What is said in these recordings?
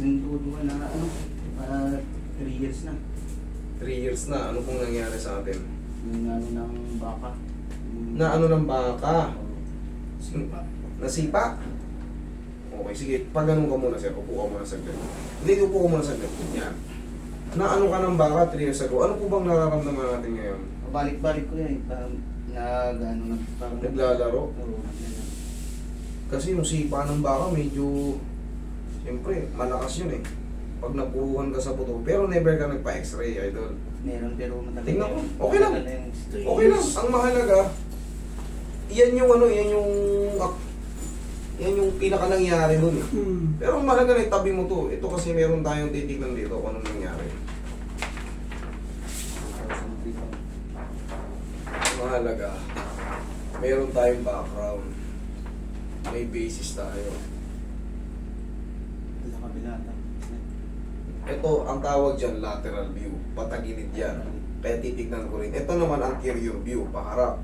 Pinuntuduan na ano, 3 years na. 3 years na. Ano pong nangyari sa atin? Yung ano ng baka. Na ano ng baka? Oo. Sipa. Nasipa? Okay, sige. Pag ganun ka muna, sir. Upo ka muna saglit. Hindi, upo ka muna saglit. Yan. Na ano ka ng baka 3 years ago? Ano po bang nararamdaman natin ngayon? Balik-balik ko yan. Parang nag-ano na. Parang Naglalaro? Oo. Kasi yung sipa ng baka medyo... Siyempre, malakas yun eh. Pag napuruhan ka sa buto. Pero never ka nagpa-x-ray, idol. Meron pero matagal. Tingnan mo. na yun. Okay lang. Matagal na yung straight. Okay lang. Ang mahalaga, yan yung ano, yan yung pinaka nangyari nun. Pero ang mahalaga na itabi mo to. Ito kasi meron tayong titignan dito kung anong nangyari. Ang mahalaga, meron tayong background. May basis tayo. Sa kabila. Ito, ang tawag dyan, lateral view. Patagilid yan. Kaya titignan ko rin. Ito naman, anterior view, paharap.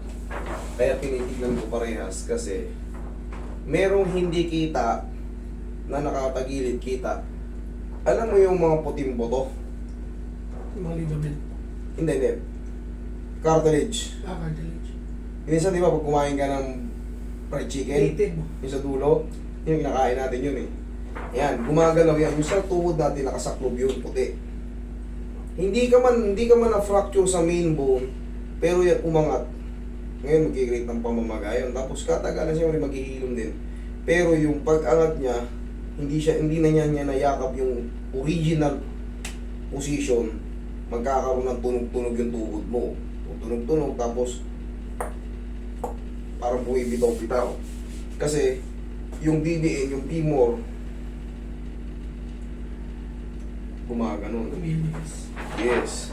Kaya tinitignan ko parehas kasi merong hindi kita na nakatagilid kita. Alam mo yung mga puting boto? Yung mga ligament. Hindi. Cartilage. Cartilage. Minsan di ba pag kumain ka ng fried chicken, Native. yung sa dulo, yung kinakain natin yun eh. Yan, gumagalaw yan. Yung sa tuhod natin nakasaklob yun, puti. Hindi ka man na-fracture sa main bone, pero yan umangat. Ngayon magkikreate ng pamamagayon. Tapos katagalan siya maghihilom din. Pero yung pag-angat niya, hindi na niya nayakap yung original position. Magkakaroon ng tunog-tunog yung tuhod mo. Tunog-tunog tapos parang bumibitaw-bitaw. Kasi yung BBN, yung femur, gumaganon. Kumilis. Yes.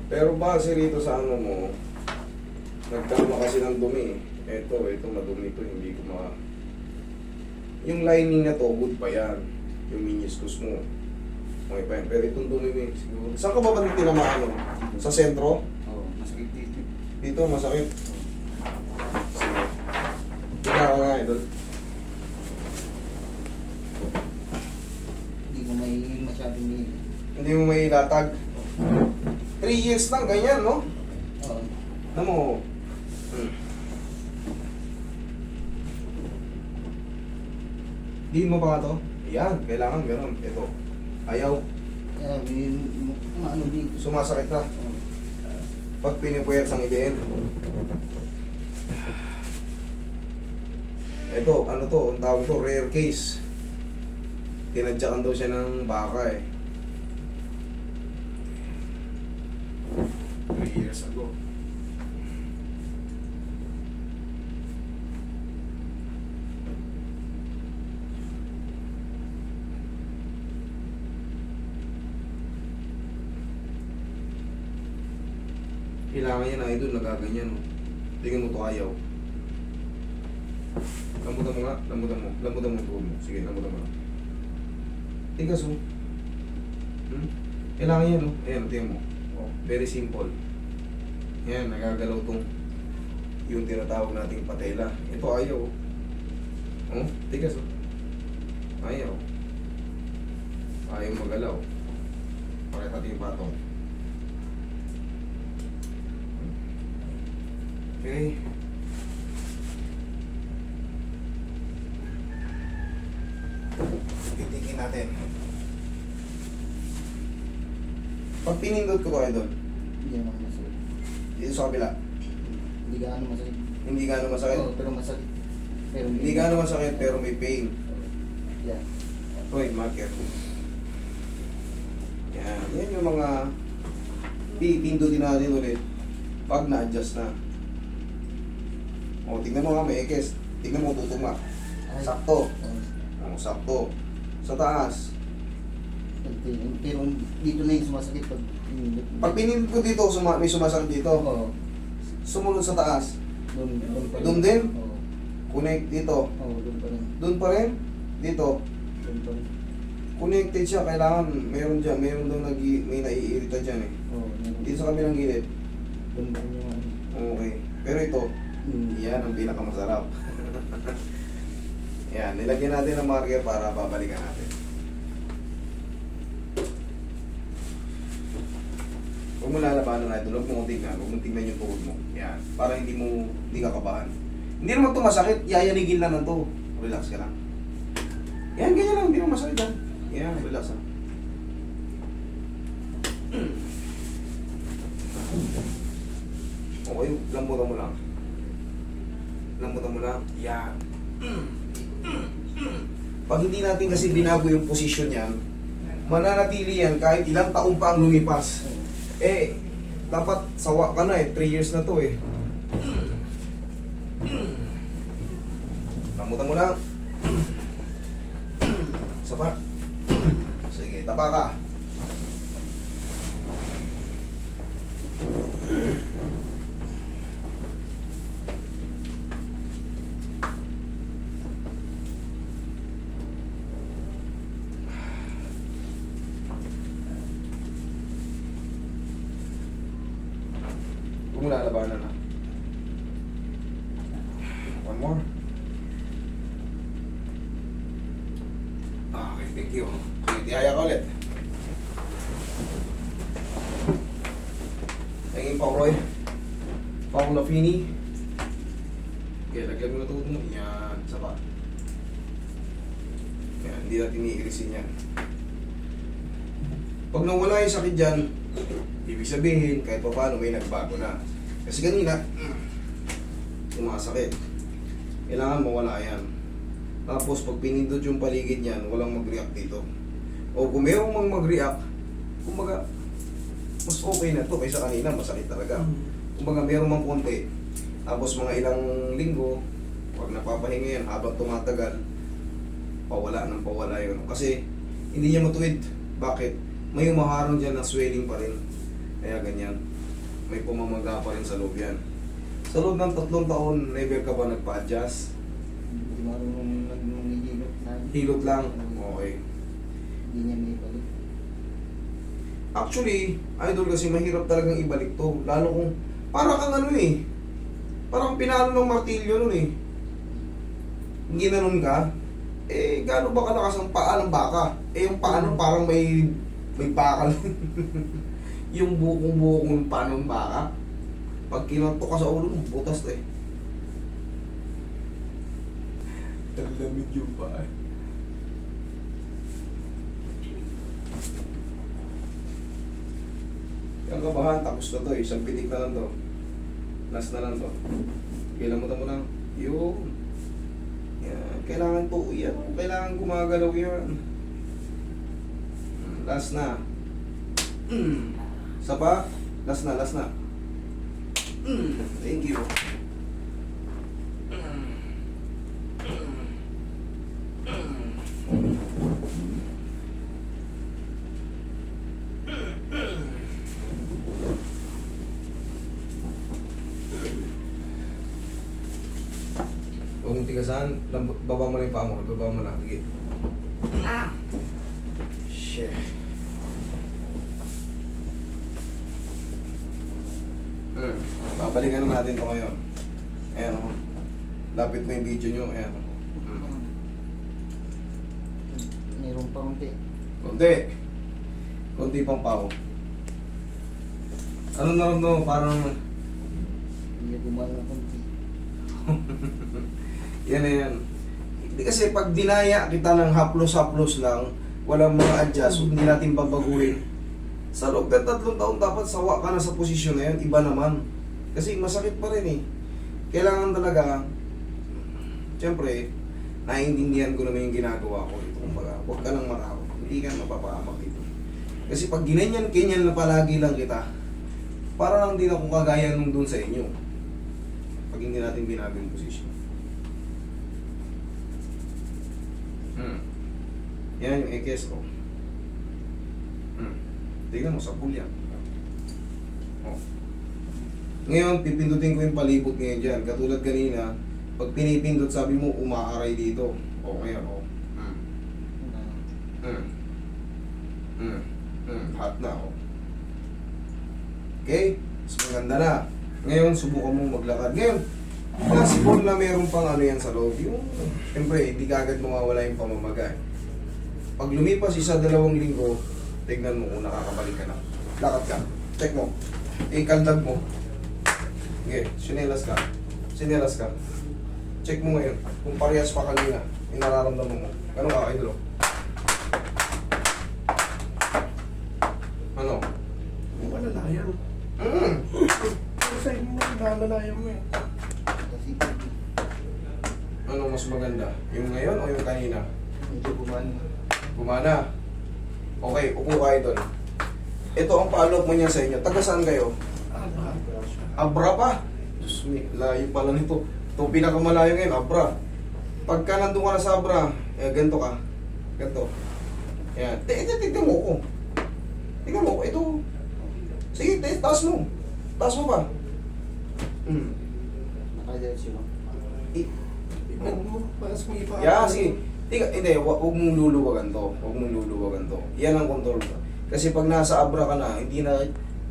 Pero base rito sa ano mo, nagkama kasi ng dumi. Ito madumi to, hindi ko yung lining na to, good pa yan. Yung meniscus mo. Okay pa yan. Pero itong dumi mo, siguro. Saan ka ba ba tinamaan? Sa sentro? Oo, masakit dito. Dito, masakit. Sige. Tika ka nga, idol. Hindi ko may masyadong nil. Hindi mo may latag. 3 years lang, ganyan, no? Oo. Ano mo? Diin mo pa nga to? Ayan, kailangan gano'n. Ito. Ayaw. Kaya may ano dito. Sumasakit na. Oo. Pag pinipuyat ang idein. Ito, ano to? Ang tawag to, rare case. Tinadyakan daw siya ng baka eh. 3 years ago. Kailangan yan, idol, nagaganyan. No? Tingnan mo to, ayaw. Lambutan mo nga, lambutan mo ang tuhod mo. Sige, lambutan mo. Tigas mo. Kailangan yan, no? Ayan, tingnan mo. Oh, very simple. Yan, nagagalaw tong yung tinatawag nating patela. Ito, ayaw. Oh, tigas, oh. Ayaw. Ayaw magalaw. Pakita natin yung patong. Okay. Titikin natin. Pag pinindot ko to, idol, Hindi naman masakit. dito sa kabila, Hindi gaano masakit. hindi gaano masakit. Oo, pero masakit. Pero Hindi gaano masakit, pero may pain. Yan. Wait, marker. Yan yung mga pindutin natin ulit pag na-adjust na. O, tignan mo nga, may ekes. Tignan mo, tutuma. Sakto. O, sakto. Sa taas. Pero dito na yung sumasakit pag Pag pinindot ko dito, may sumasakit dito. Oo. Sumunod sa taas. Doon pa rin. Doon din? Oo. Connect dito. Oo, doon pa rin. Doon pa rin. Dito. Doon pa rin. Connected siya. Kailangan, mayroon daw may naiirita dyan eh. Oo. meron. Dito sa kabilang gilid. Doon pa rin yung ano. Okay. Pero ito, Hmm. yan ang pinakamasarap. Yan, nilagyan natin ng marker para babalikan natin. Huwag mo lalabanan na ito, huwag mo tignan, huwag mo tignan yung tuhod mo. Yan, para hindi ka kabahan. Hindi naman ito masakit, yayanigin lang na ito. Relax ka lang. Yan, ganyan lang, hindi naman masakit yan. Yan, relax lang. Okay, lambutan mo lang. Lambutan mo lang. Yan. Pag hindi natin kasi binago yung posisyon yan, mananatili yan kahit ilang taon pa ang lumipas. Eh, dapat sawa ka na 3 years na to Lambutan mo lang. Sapa. Sige, tapa ka. Huwag mo lalabanan na. One more. Okay, thank you. Okay, tihaya ka ulit. Tingin pa, Roy. Paula Fini. Okay, lagyan mo na tuhod mo. Yan, sapa. Yan, hindi natin iirisin yan. Pag nawala yung sakit dyan, ibig sabihin, kahit pa paano may nagbago na. Kasi kanina, sumasakit. Kailangan mawala yan. Tapos pag pinindot yung paligid niyan, walang mag-react dito. O kung mayroong mang mag-react, kumbaga, mas okay na to kaysa kanina, masakit talaga. Kumbaga mayroong mang konti. Tapos mga ilang linggo, pag napapahinga yan, habang tumatagal, pawala ng pawala yun. Kasi hindi niya matuwid. Bakit? May umaharong dyan na swelling pa rin. Kaya ganyan. May pumamaga pa rin sa loob yan. Sa loob ng 3 taon, never ka ba nagpa-adjust? Hindi marunong nag-hilot na. Hilot lang? Okay. Hindi niya may balik. Actually, idol, kasi mahirap talagang ibalik to. Lalo kung, para kang ano parang pinalo ng martilyo nun ginanon ka, gaano ba kalakas ang paa ng baka? Yung paa nun parang may bakal. Yung bukong-bukong ng paa ng baka. Pag kinantok ka sa ulo mo, butas na Ang lamig yung paa. Yung kabahan, tapos na to isang pitik na lang to. Last na lang to. Kilamutan mo lang. Yun. Yan. Kailangan to yan. Kailangan gumagalaw yan. Last na. Sapa. Last na. Thank you. Huwag mong tigasan, baba mo na yung paa mo, baba mo na, sige. Shit. Babalikan na natin ito ngayon. Ayan o. Lapit mo yung video nyo, ayan o. Mayroon pa konti. Konti pang pao. Ano naramdaman mo? Parang Hindi niya gumana konti. yan na yan. Hindi kasi pag dinaya kita ng haplos-haplos lang, walang mga adjust, hindi natin babaguhin. Sa loob ng 3 taon dapat sawa ka na sa posisyon na yan, iba naman. Kasi masakit pa rin Kailangan talaga, siyempre, naiintindihan ko naman yung ginagawa ko dito. Kumbaga, huwag ka lang maraw. Hindi ka mapapahamak dito. Kasi pag ginanyan na palagi lang kita, para lang din ako kagaya nung doon sa inyo. Pag hindi natin binago yung posisyon. Yan yung EKS ko. Tingnan mo, sa pool yan. Ngayon, pipindutin ko yung palibot ngayon dyan. Katulad kanina, pag pinipindot, sabi mo, umaaray dito. O, ngayon, o. Hot na, o. Okay? Mas maganda na. Ngayon, subukan mo maglakad. Ngayon, Possible na meron pang ano yan sa loob. Yung, siyempre, hindi kagad mawawala yung pamamaga. Pag lumipas 1-2 linggo, tignan mo kung nakakabalik ka na. Lakad ka. Check mo. Ikaldag mo. Okay, sinelas ka. Sinelas ka. Check mo ngayon. Kung parehas pa kanina, yung nararamdaman mo. Ganun ka, idol. Ano? Yung malalayan. Pero sa inyo mo, nalalayan mo eh. Kasi Ano mas maganda? Yung ngayon o yung kanina? medyo gumana. Gumana. Okay, upo kayo doon. Ito ang follow-up mo niya sa inyo. Taga saan kayo? Abra pa? Diyos me, layo pala nito. Ito pinakamalayo ngayon, Abra. Pagka nandun ka na sa Abra, ganito ka. Ganito. Yan. Tignan mo ko. Tignan mo ko. Ito. Sige, taas mo. Taas mo pa. Nakadiretso mo. Ipan mo, paras mo ipa. Yeah, sige. Hindi, huwag mong luluwagan to. Huwag mong luluwagan to. Yan ang control mo. Kasi pag nasa Abra ka na, hindi na,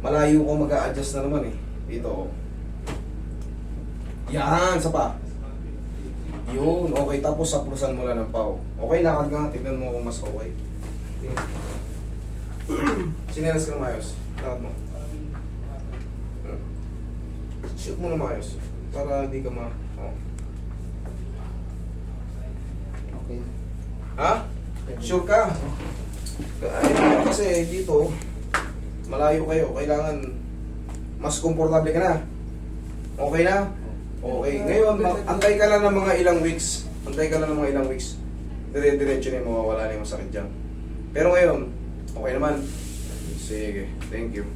malayo ko mag-a-adjust na naman eh. Dito, oh. Yan, sa pa. Yun, okay. Tapos saplusan mo lang ng pao. Okay, lakad ka. Tignan mo kung mas okay. Sinelas ka na maayos. Lakad mo. Shoot mo na maayos. Para hindi ka ma... Oh. Okay. Ha? Sure ka? Kasi dito, malayo kayo. Kailangan mas komportable ka na. Okay na? Okay. Ngayon, antay ka lang ng mga ilang weeks. Antay ka lang ng mga ilang weeks. Dire-diretso na yung mawawala na yung masakit dyan. Pero ngayon, okay naman. Sige. Thank you.